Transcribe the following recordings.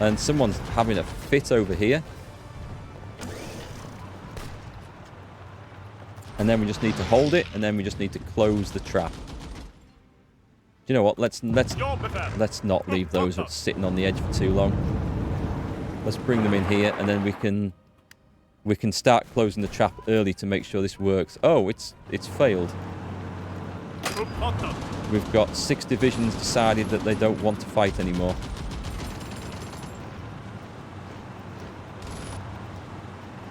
And someone's having a fit over here. And then we just need to hold it, and then we just need to close the trap. Do you know what? Let's not leave those sitting on the edge for too long. Let's bring them in here, and then we can start closing the trap early to make sure this works. Oh, it's failed. We've got 6 divisions decided that they don't want to fight anymore.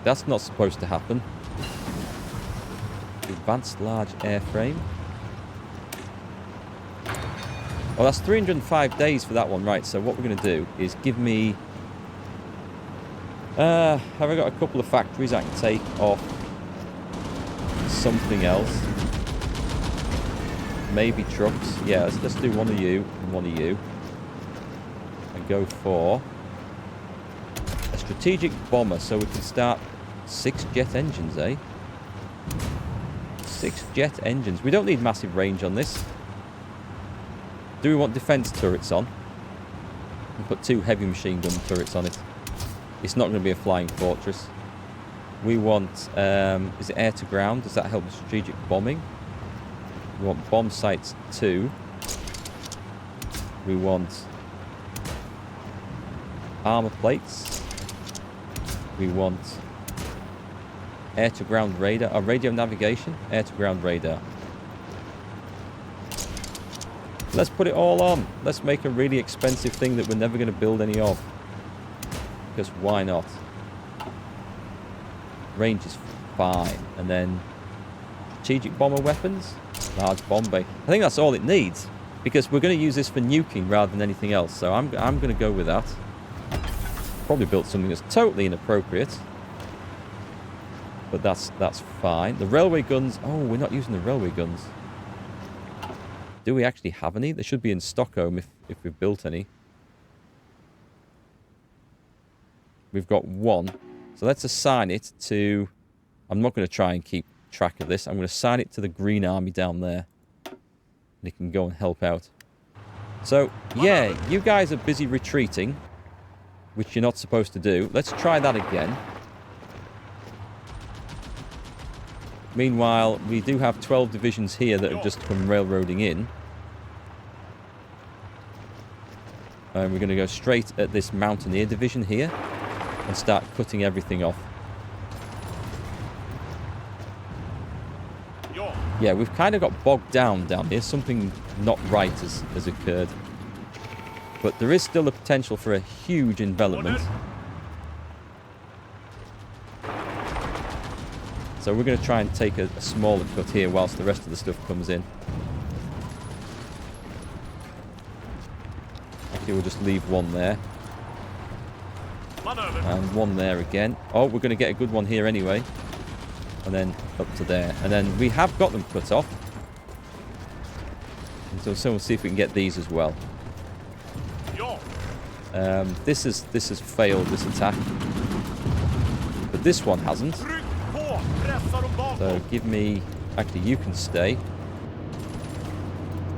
That's not supposed to happen. Advanced large airframe. Well, that's 305 days for that one. Right, so what we're going to do is give me... have I got a couple of factories I can take off something else? Maybe trucks. Yeah, let's do one of you and one of you. And go for a strategic bomber so we can start 6 jet engines, eh? 6 jet engines. We don't need massive range on this. Do we want defense turrets on? We'll put 2 heavy machine gun turrets on it. It's not going to be a flying fortress. We want, is it air to ground? Does that help with strategic bombing? We want bomb sites 2. We want armor plates. We want air to ground radar, radio navigation, air to ground radar. Let's put it all on. Let's make a really expensive thing that we're never going to build any of. Because why not? Range is fine. And then strategic bomber weapons, large bomb bay. I think that's all it needs. Because we're going to use this for nuking rather than anything else. So I'm going to go with that. Probably built something that's totally inappropriate. But that's fine. The railway guns. Oh, we're not using the railway guns. Do we actually have any? They should be in Stockholm if we've built any. We've got 1. So let's assign it to... I'm not going to try and keep track of this. I'm going to assign it to the Green Army down there. And it can go and help out. So, yeah, you guys are busy retreating. Which you're not supposed to do. Let's try that again. Meanwhile, we do have 12 divisions here that have just come railroading in. And we're going to go straight at this Mountaineer division here. And start cutting everything off. Yeah, we've kind of got bogged down here. Something not right has occurred. But there is still the potential for a huge envelopment. So we're going to try and take a smaller cut here whilst the rest of the stuff comes in. Actually, we'll just leave 1 there. And 1 there again. Oh, we're going to get a good one here anyway. And then up to there. And then we have got them cut off. And so we'll see if we can get these as well. This has failed, this attack. But this one hasn't. So give me... Actually, you can stay.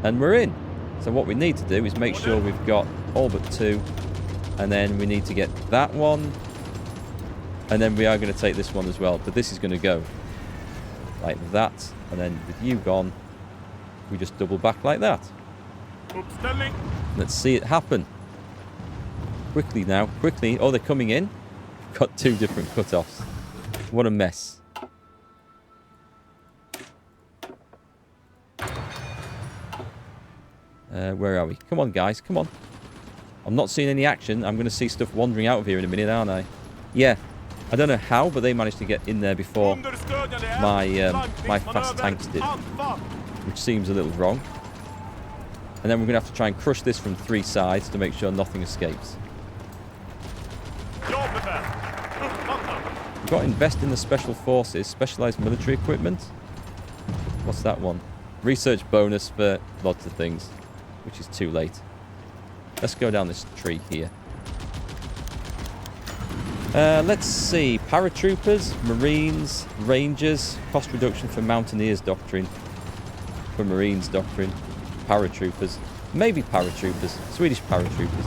And we're in. So what we need to do is make sure we've got all but 2. And then we need to get that one. And then we are going to take this one as well. But this is going to go like that. And then with you gone, we just double back like that. Let's see it happen. Quickly now. Quickly. Oh, they're coming in. Got 2 different cut-offs. What a mess. Where are we? Come on, guys. Come on. I'm not seeing any action. I'm going to see stuff wandering out of here in a minute, aren't I? Yeah. I don't know how, but they managed to get in there before my fast tanks did. Which seems a little wrong. And then we're going to have to try and crush this from 3 sides to make sure nothing escapes. We've got to invest in the special forces. Specialized military equipment. What's that one? Research bonus for lots of things. Which is too late. Let's go down this tree here. Let's see. Paratroopers, Marines, Rangers. Cost reduction for Mountaineers doctrine. For Marines doctrine. Paratroopers. Maybe paratroopers. Swedish paratroopers.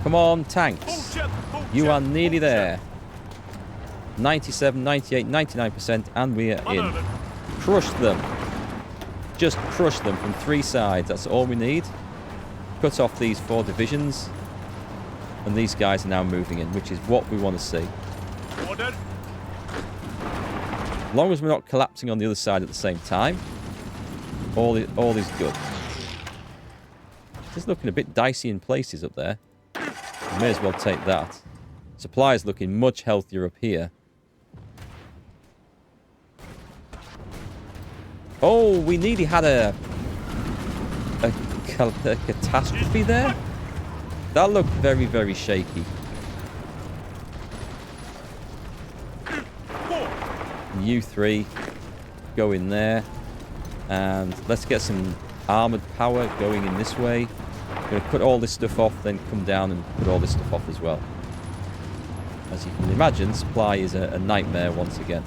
Come on, tanks. You are nearly there. 97, 98, 99%, and we are in. Crush them. Just crush them from 3 sides. That's all we need. Cut off these 4 divisions. And these guys are now moving in, which is what we want to see. As long as we're not collapsing on the other side at the same time, all is good. It's looking a bit dicey in places up there. We may as well take that. Supply is looking much healthier up here. Oh, we nearly had a catastrophe there. That looked very, very shaky. You 3, go in there. And let's get some armoured power going in this way. I'm going to cut all this stuff off, then come down and put all this stuff off as well. As you can imagine, supply is a nightmare once again.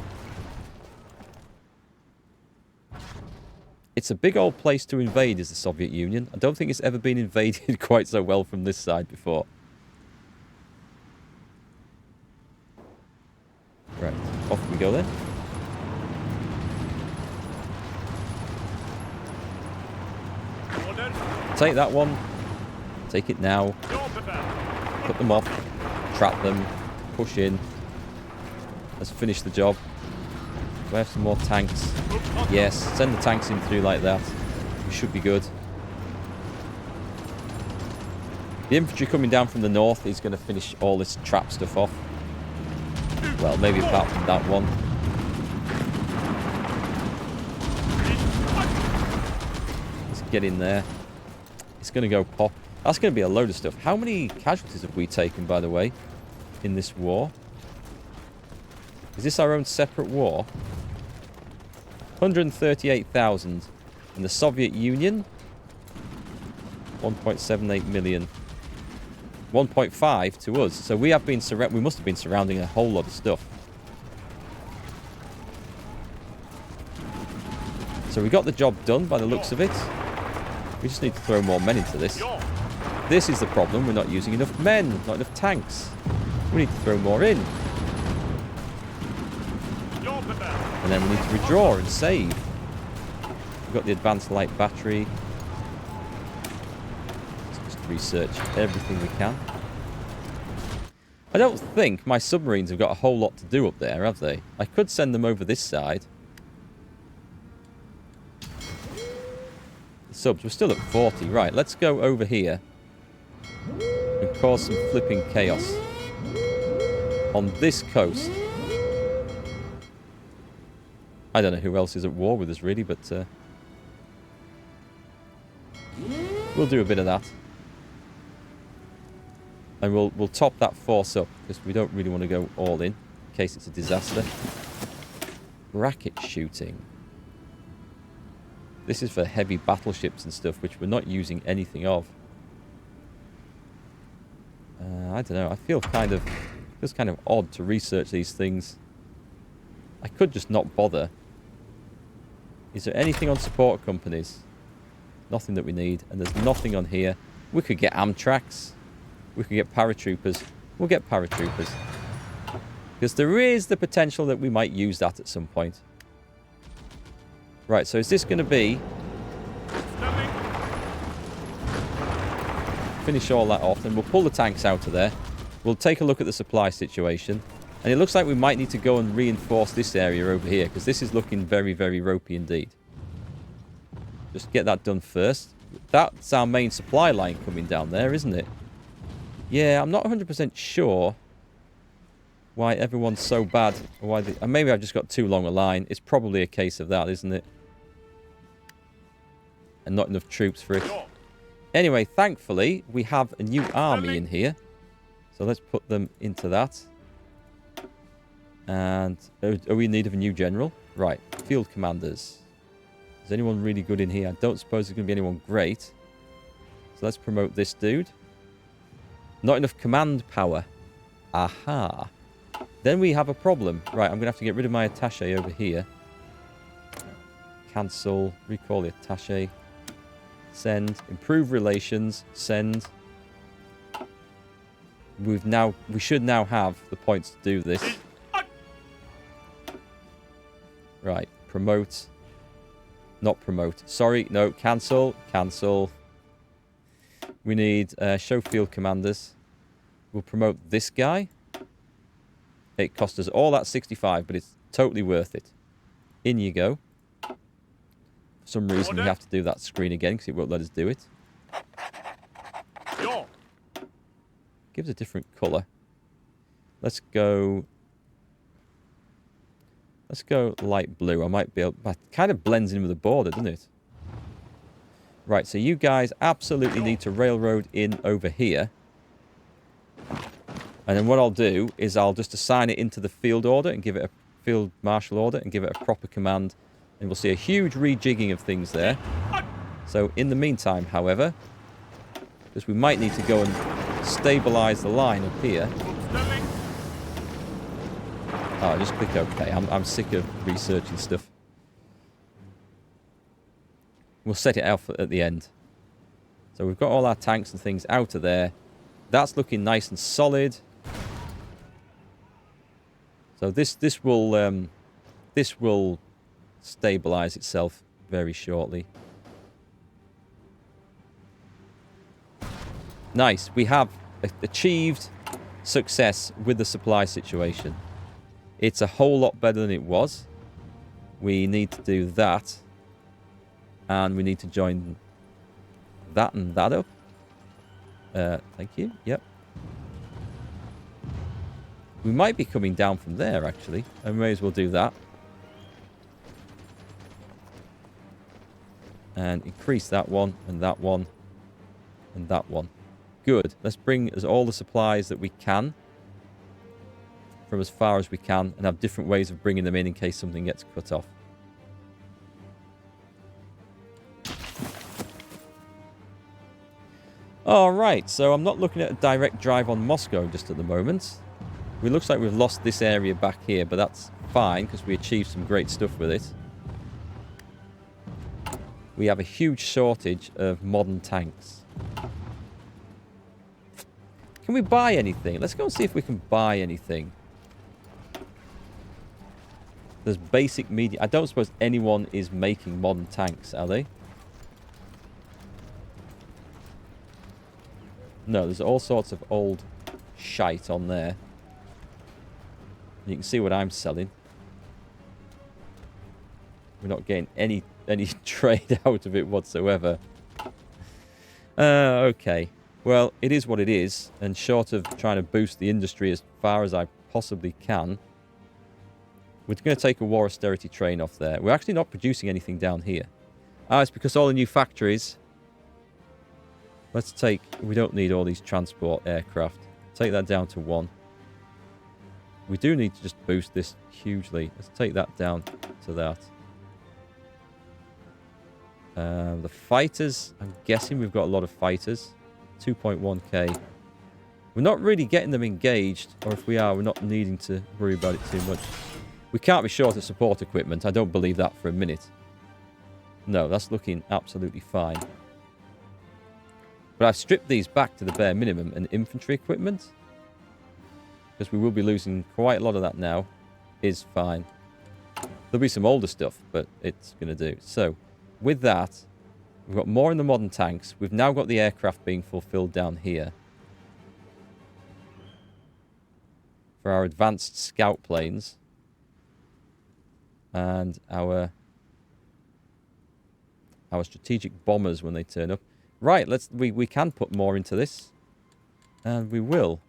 It's a big old place to invade, is the Soviet Union. I don't think it's ever been invaded quite so well from this side before. Right, off we go then. Take that one. Take it now. Cut them off. Trap them. Push in. Let's finish the job. Do I have some more tanks? Yes. Send the tanks in through like that. We should be good. The infantry coming down from the north is going to finish all this trap stuff off. Well, maybe apart from that one. Let's get in there. It's going to go pop. That's going to be a load of stuff. How many casualties have we taken, by the way, in this war? Is this our own separate war? 138,000. In the Soviet Union, 1.78 million. 1.5 to us. So we have been we must have been surrounding a whole lot of stuff. So we got the job done by the looks of it. We just need to throw more men into this. This is the problem. We're not using enough men, not enough tanks. We need to throw more in. And then we need to redraw and save. We've got the advanced light battery. Let's just research everything we can. I don't think my submarines have got a whole lot to do up there, have they? I could send them over this side. The subs, we're still at 40. Right, let's go over here and cause some flipping chaos on this coast. I don't know who else is at war with us, really, but we'll do a bit of that. And we'll top that force up, because we don't really want to go all in case it's a disaster. Racket shooting. This is for heavy battleships and stuff, which we're not using anything of. I don't know. I feel kind of... It feels kind of odd to research these things. I could just not bother. Is there anything on support companies? Nothing that we need. And there's nothing on here. We could get Amtraks. We could get paratroopers. We'll get paratroopers. Because there is the potential that we might use that at some point. Right, so is this going to be... Finish all that off, and we'll pull the tanks out of there. We'll take a look at the supply situation. And it looks like we might need to go and reinforce this area over here, because this is looking very, very ropey indeed. Just get that done first. That's our main supply line coming down there, isn't it? Yeah, I'm not 100% sure why everyone's so bad. Or why maybe I've just got too long a line. It's probably a case of that, isn't it? And not enough troops for it. Anyway, thankfully, we have a new army in here. So let's put them into that. And are we in need of a new general? Right, field commanders. Is anyone really good in here? I don't suppose there's going to be anyone great. So let's promote this dude. Not enough command power. Aha. Then we have a problem. Right, I'm going to have to get rid of my attaché over here. Cancel. Recall the attaché. Send. Improve relations. Send. we should now have the points to do this. Right, promote. Not promote. Sorry, no, cancel. Cancel. We need show field commanders. We'll promote this guy. It cost us all that 65, but it's totally worth it. In you go. For some reason, we have to do that screen again because it won't let us do it. Gives a different colour. Let's go light blue. I might be able... That kind of blends in with the border, doesn't it? Right, so you guys absolutely need to railroad in over here. And then what I'll do is I'll just assign it into the field order and give it a field marshal order and give it a proper command. And we'll see a huge rejigging of things there. So in the meantime, however, because we might need to go and stabilise the line up here. Oh, just click OK. I'm sick of researching stuff. We'll set it out at the end. So we've got all our tanks and things out of there. That's looking nice and solid. So this will stabilise itself very shortly. Nice. We have achieved success with the supply situation. It's a whole lot better than it was. We need to do that. And we need to join that and that up. Thank you. Yep. We might be coming down from there, actually. I may as well do that. And increase that one, and that one, and that one. Good. Let's bring us all the supplies that we can. From as far as we can. And have different ways of bringing them in case something gets cut off. Alright, so I'm not looking at a direct drive on Moscow just at the moment. It looks like we've lost this area back here, but that's fine because we achieved some great stuff with it. We have a huge shortage of modern tanks. Can we buy anything? Let's go and see if we can buy anything. There's basic media. I don't suppose anyone is making modern tanks, are they? No, there's all sorts of old shite on there. You can see what I'm selling. We're not getting any trade out of it whatsoever. Okay. Well, it is what it is. And short of trying to boost the industry as far as I possibly can, we're going to take a war austerity train off there. We're actually not producing anything down here. Ah, it's because all the new factories... Let's take... We don't need all these transport aircraft. Take that down to 1. We do need to just boost this hugely. Let's take that down to that. The fighters... I'm guessing we've got a lot of fighters. 2.1k. We're not really getting them engaged. Or if we are, we're not needing to worry about it too much. We can't be short of support equipment. I don't believe that for a minute. No, that's looking absolutely fine. But I've stripped these back to the bare minimum and infantry equipment. Because we will be losing quite a lot of that now. Is fine. There'll be some older stuff, but it's going to do. So, with that, we've got more in the modern tanks. We've now got the aircraft being fulfilled down here. For our advanced scout planes. And our strategic bombers when they turn up. Right, we can put more into this. And we will.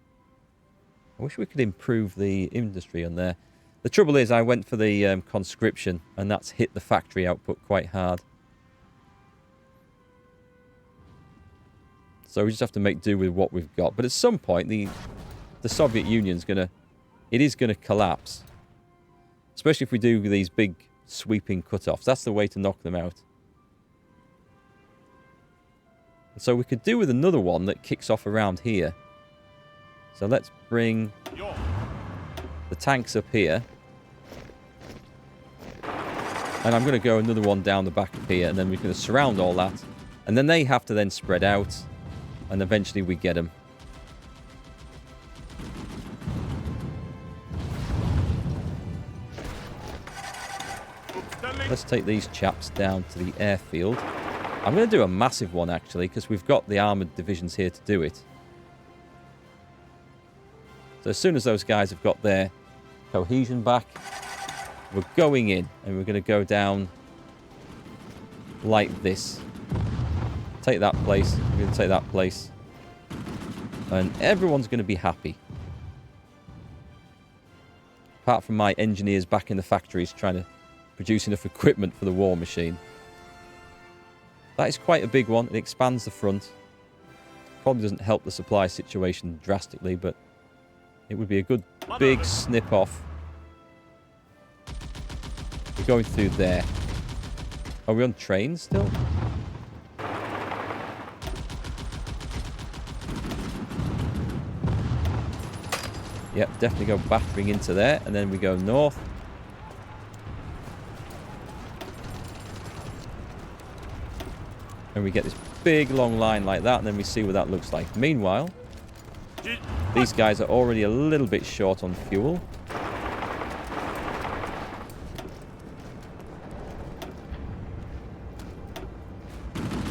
I wish we could improve the industry on there. The trouble is I went for the conscription and that's hit the factory output quite hard. So we just have to make do with what we've got. But at some point the Soviet Union's gonna collapse. Especially if we do these big sweeping cut-offs. That's the way to knock them out. So we could do with another one that kicks off around here. So let's bring the tanks up here. And I'm going to go another one down the back of here. And then we're going to surround all that. And then they have to then spread out. And eventually we get them. let's take these chaps down to the airfield. I'm going to do a massive one, actually, because we've got the armoured divisions here to do it. So as soon as those guys have got their cohesion back, we're going in, and we're going to go down like this. Take that place. We're going to take that place. And everyone's going to be happy. Apart from my engineers back in the factories trying to produce enough equipment for the war machine. That is quite a big one. It expands the front. Probably doesn't help the supply situation drastically, but it would be a good big snip off. We're going through there. Are we on trains still? Yep, definitely go battering into there, and then we go north. And we get this big long line like that, and then we see what that looks like. Meanwhile, these guys are already a little bit short on fuel.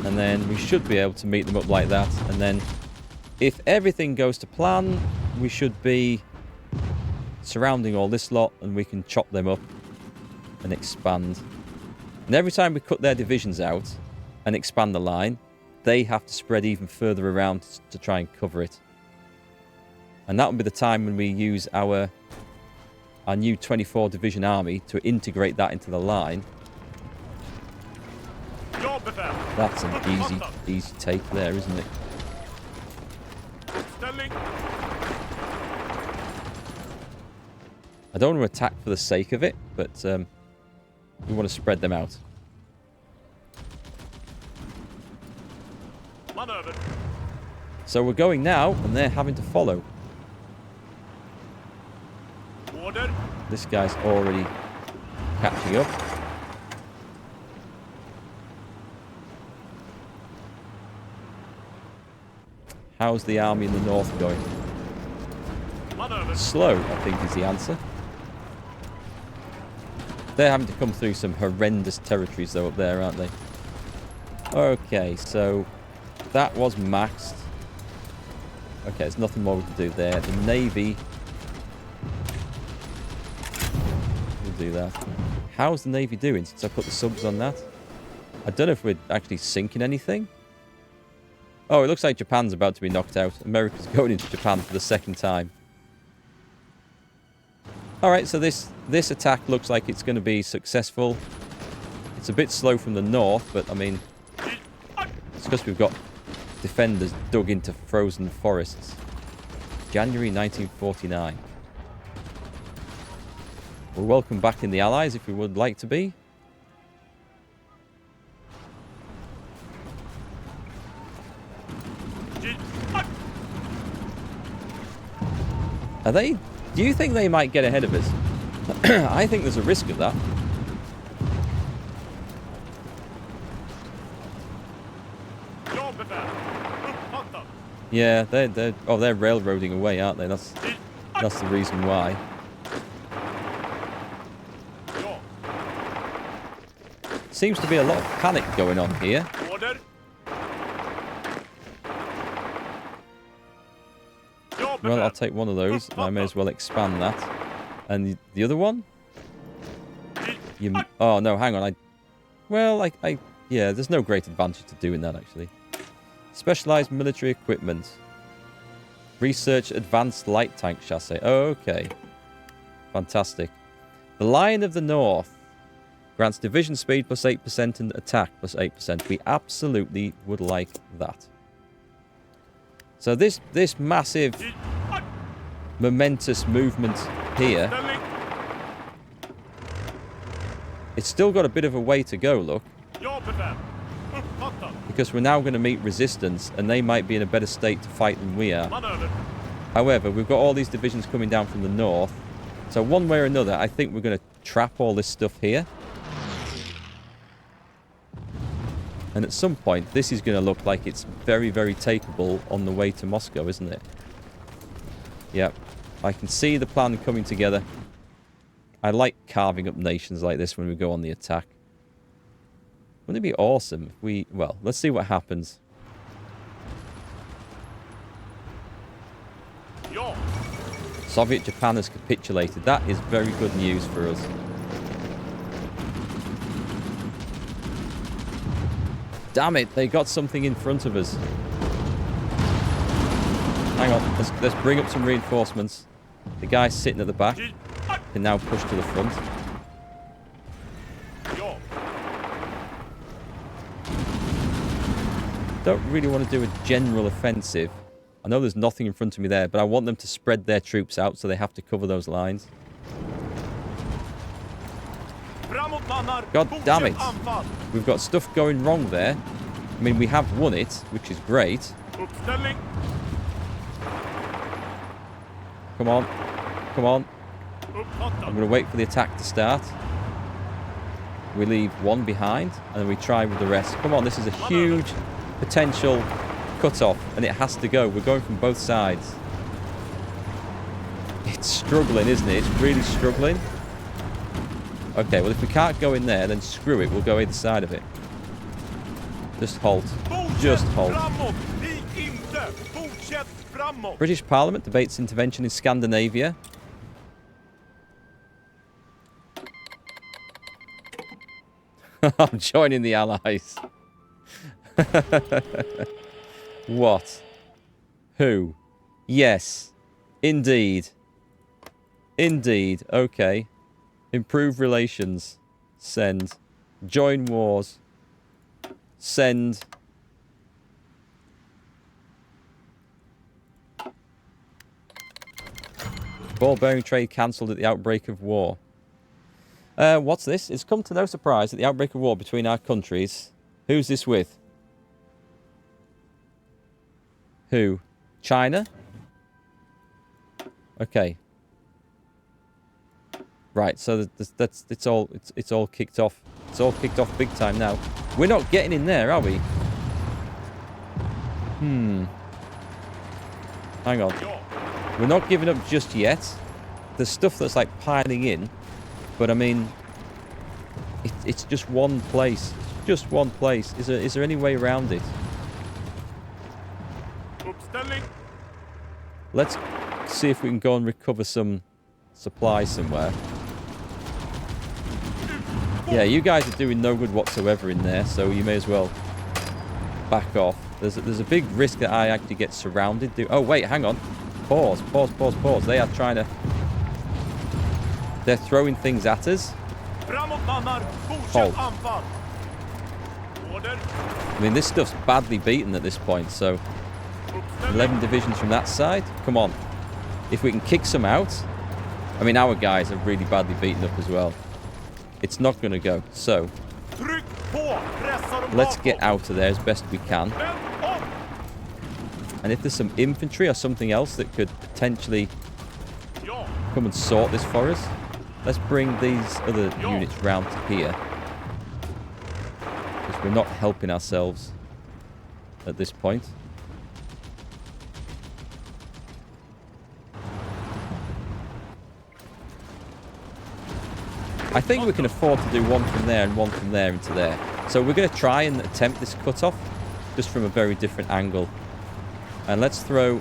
And then we should be able to meet them up like that. And then if everything goes to plan, we should be surrounding all this lot, and we can chop them up and expand. And every time we cut their divisions out and expand the line, they have to spread even further around to try and cover it. And that will be the time when we use our new 24 division army to integrate that into the line. That's an easy take there, isn't it? I don't want to attack for the sake of it, but we want to spread them out. So we're going now, and they're having to follow. Order. This guy's already catching up. How's the army in the north going? Slow, I think, is the answer. They're having to come through some horrendous territories, though, up there, aren't they? Okay, so that was maxed. Okay, there's nothing more we can do there. The Navy... we'll do that. How's the Navy doing since I put the subs on that? I don't know if we're actually sinking anything. Oh, it looks like Japan's about to be knocked out. America's going into Japan for the second time. Alright, so this attack looks like it's going to be successful. It's a bit slow from the north, but I mean, it's because we've got defenders dug into frozen forests. January 1949. We're welcome back in the Allies if we would like to be. Are they... do you think they might get ahead of us? I think there's a risk of that. Yeah, they're railroading away, aren't they? That's the reason why. Seems to be a lot of panic going on here. Well, I'll take one of those, and I may as well expand that. And the other one? Oh, no, hang on. Yeah, there's no great advantage to doing that, actually. Specialized military equipment. Research advanced light tank chassis. Oh, okay. Fantastic. The Lion of the North grants division speed plus 8% and attack plus 8%. We absolutely would like that. So this massive... momentous movement here. It's still got a bit of a way to go, look. Because we're now going to meet resistance, and they might be in a better state to fight than we are. However, we've got all these divisions coming down from the north. So one way or another, I think we're going to trap all this stuff here. And at some point, this is going to look like it's very, very takeable on the way to Moscow, isn't it? Yep. I can see the plan coming together. I like carving up nations like this when we go on the attack. Wouldn't it be awesome if we... Well, let's see what happens. Soviet Japan has capitulated. That is very good news for us. Damn it, they got something in front of us. Hang on, let's bring up some reinforcements. The guy sitting at the back can now push to the front. Don't really want to do a general offensive. I know there's nothing in front of me there, but I want them to spread their troops out so they have to cover those lines. God damn it. We've got stuff going wrong there. I mean, we have won it, which is great. Come on. Come on. I'm going to wait for the attack to start. We leave one behind, and then we try with the rest. Come on, this is a huge potential cut-off, and it has to go. We're going from both sides. It's struggling, isn't it? It's really struggling. Okay, well, if we can't go in there, then screw it. We'll go either side of it. Just halt. Just halt. British Parliament debates intervention in Scandinavia. I'm joining the Allies. What? Who? Yes. Indeed. Indeed. Okay. Improve relations. Send. Join wars. Send. Ball bearing trade cancelled at the outbreak of war. What's this? It's come to no surprise at the outbreak of war between our countries. Who's this with? Who? China? Okay. Right, so it's all kicked off. It's all kicked off big time now. We're not getting in there, are we? Hang on. We're not giving up just yet. There's stuff that's like piling in, but I mean, it's just one place. It's just one place. Is there any way around it? Let's see if we can go and recover some supplies somewhere. Yeah, you guys are doing no good whatsoever in there, so you may as well back off. There's a big risk that I actually get surrounded. Oh, wait, hang on. Pause, pause, pause, pause. They are trying to... They're throwing things at us. Hold. I mean, this stuff's badly beaten at this point, so... 11 divisions from that side. Come on. If we can kick some out... I mean, our guys are really badly beaten up as well. It's not going to go. So, let's get out of there as best we can. And if there's some infantry or something else that could potentially come and sort this for us, let's bring these other units round to here. Because we're not helping ourselves at this point. I think we can afford to do one from there and one from there into there. So we're going to try and attempt this cut-off just from a very different angle. And let's throw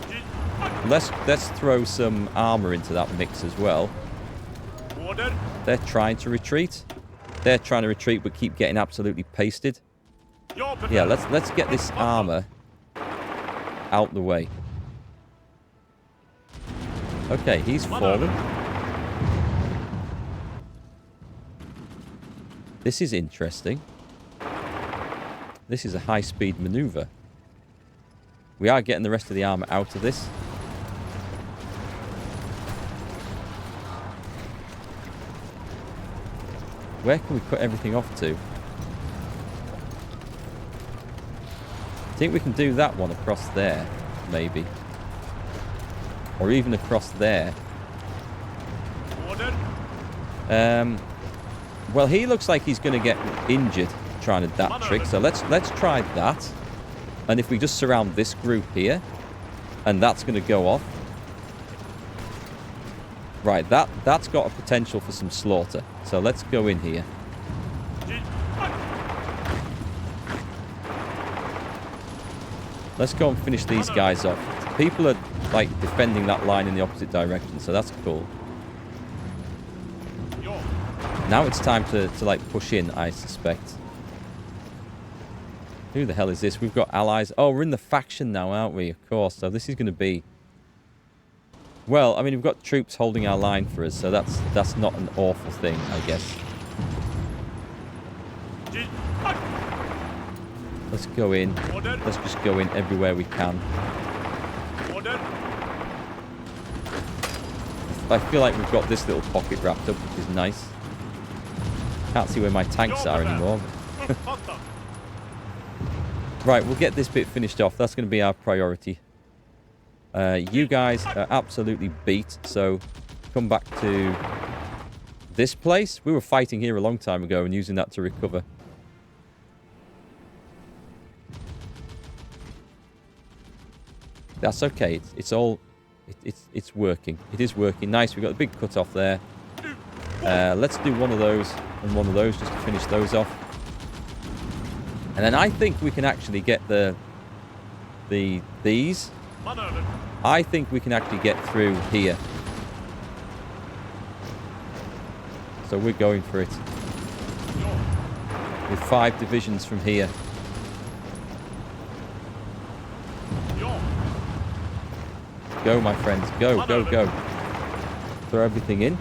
some armour into that mix as well. They're trying to retreat. They're trying to retreat but keep getting absolutely pasted. Yeah, let's get this armour out the way. Okay, he's fallen. This is interesting. This is a high-speed maneuver. We are getting the rest of the armour out of this. Where can we cut everything off to? I think we can do that one across there, maybe. Or even across there. Well, he looks like he's going to get injured trying that trick. So let's try that. And if we just surround this group here, and that's going to go off. Right, that's got a potential for some slaughter. So let's go in here. Let's go and finish these guys off. People are, like, defending that line in the opposite direction, so that's cool. Now it's time to like, push in, I suspect. Who the hell is this? We've got allies. Oh, we're in the faction now, aren't we? Of course. So this is going to be... Well, I mean, we've got troops holding our line for us, so that's not an awful thing, I guess. Let's go in. Let's just go in everywhere we can. I feel like we've got this little pocket wrapped up, which is nice. Can't see where my tanks are anymore. Right, we'll get this bit finished off. That's going to be our priority. You guys are absolutely beat, so come back to this place. We were fighting here a long time ago and using that to recover. That's okay. It's all... It's working. It is working. Nice. We've got a big cut off there. Let's do one of those and one of those just to finish those off. And then I think we can actually get these. I think we can actually get through here. So we're going for it. With 5 divisions from here. Go, my friends. Go, go, go. Throw everything in.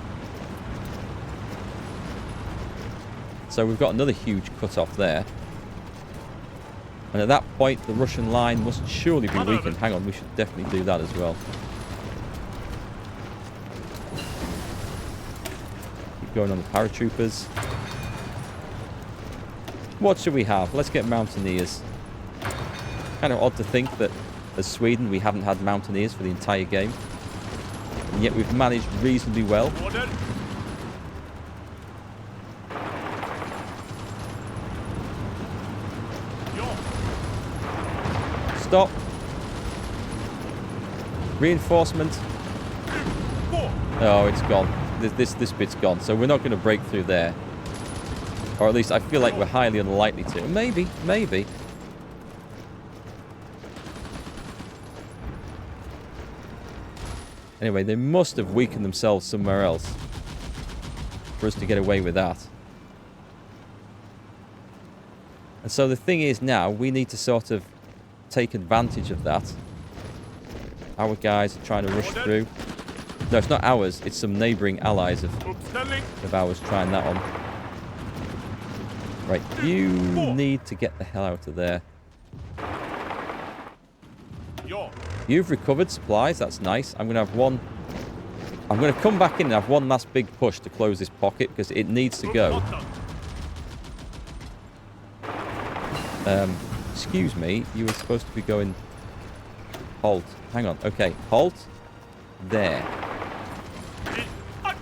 So we've got another huge cut-off there. And at that point, the Russian line must surely be weakened. Hang on, we should definitely do that as well. Keep going on the paratroopers. What should we have? Let's get mountaineers. Kind of odd to think that as Sweden, we haven't had mountaineers for the entire game. And yet we've managed reasonably well. Stop. Reinforcement. Oh, it's gone. This bit's gone. So we're not going to break through there. Or at least I feel like we're highly unlikely to. Maybe, maybe. Anyway, they must have weakened themselves somewhere else for us to get away with that. And so the thing is now, we need to sort of take advantage of that. Our guys are trying to rush through. No, it's not ours. It's some neighbouring allies of ours trying that on. Right, you need to get the hell out of there. You've recovered supplies. That's nice. I'm going to have one... I'm going to come back in and have one last big push to close this pocket because it needs to go. Excuse me. You were supposed to be going... Halt. Hang on. Okay. Halt. There. I'm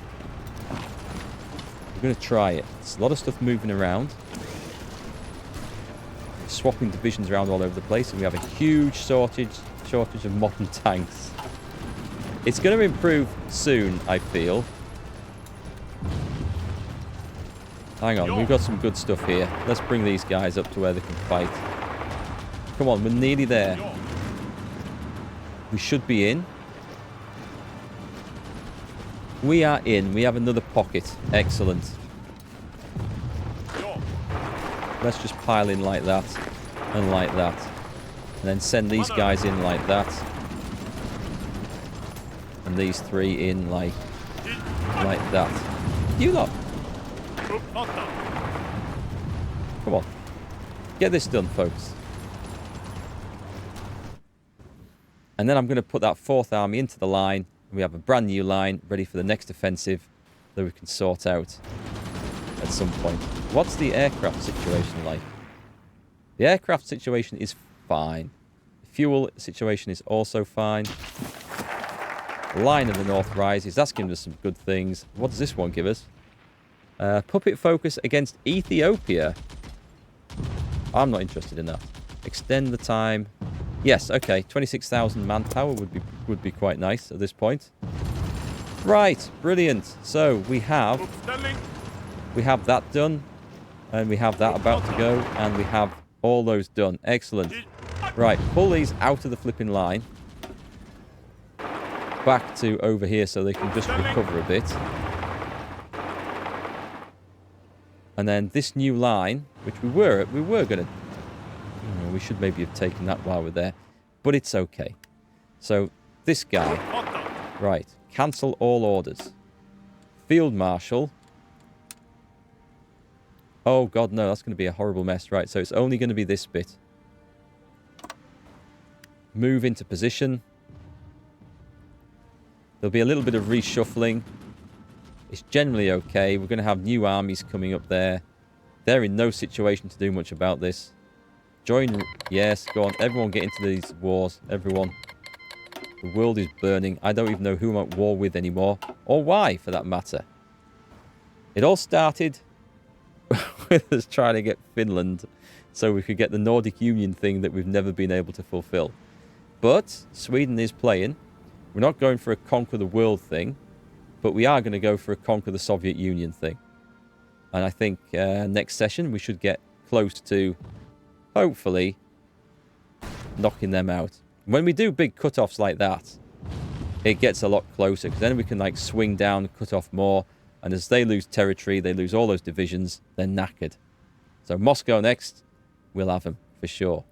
going to try it. There's a lot of stuff moving around. Swapping divisions around all over the place. And we have a huge shortage of modern tanks. It's going to improve soon, I feel. Hang on, we've got some good stuff here. Let's bring these guys up to where they can fight. Come on, we're nearly there. We should be in. We are in. We have another pocket. Excellent. Let's just pile in like that and like that. And then send these guys in like that. And these 3 in like that. You lot. Come on. Get this done, folks. And then I'm going to put that 4th army into the line. And we have a brand new line ready for the next offensive that we can sort out at some point. What's the aircraft situation like? The aircraft situation is fine. The fuel situation is also fine. Line of the North rises. That's giving us some good things. What does this one give us? Puppet focus against Ethiopia. I'm not interested in that. Extend the time. Yes, okay. 26,000 manpower would be quite nice at this point. Right, brilliant. So we have that done, and we have that about to go, and we have all those done. Excellent. Right, pull these out of the flipping line. Back to over here so they can just recover a bit. And then this new line, which we were going to... we should maybe have taken that while we're there. But it's okay. So, this guy. Right, cancel all orders. Field Marshal. Oh, God, no, that's going to be a horrible mess. Right, so it's only going to be this bit. Move into position. There'll be a little bit of reshuffling. It's generally okay. We're going to have new armies coming up there. They're in no situation to do much about this. Join... Yes, go on. Everyone get into these wars. Everyone. The world is burning. I don't even know who I'm at war with anymore. Or why, for that matter. It all started with us trying to get Finland so we could get the Nordic Union thing that we've never been able to fulfill. But Sweden is playing. We're not going for a conquer the world thing, but we are going to go for a conquer the Soviet Union thing. And I think next session we should get close to, hopefully, knocking them out. When we do big cut-offs like that, it gets a lot closer, because then we can like swing down, cut off more, and as they lose territory, they lose all those divisions, they're knackered. So Moscow next, we'll have them, for sure.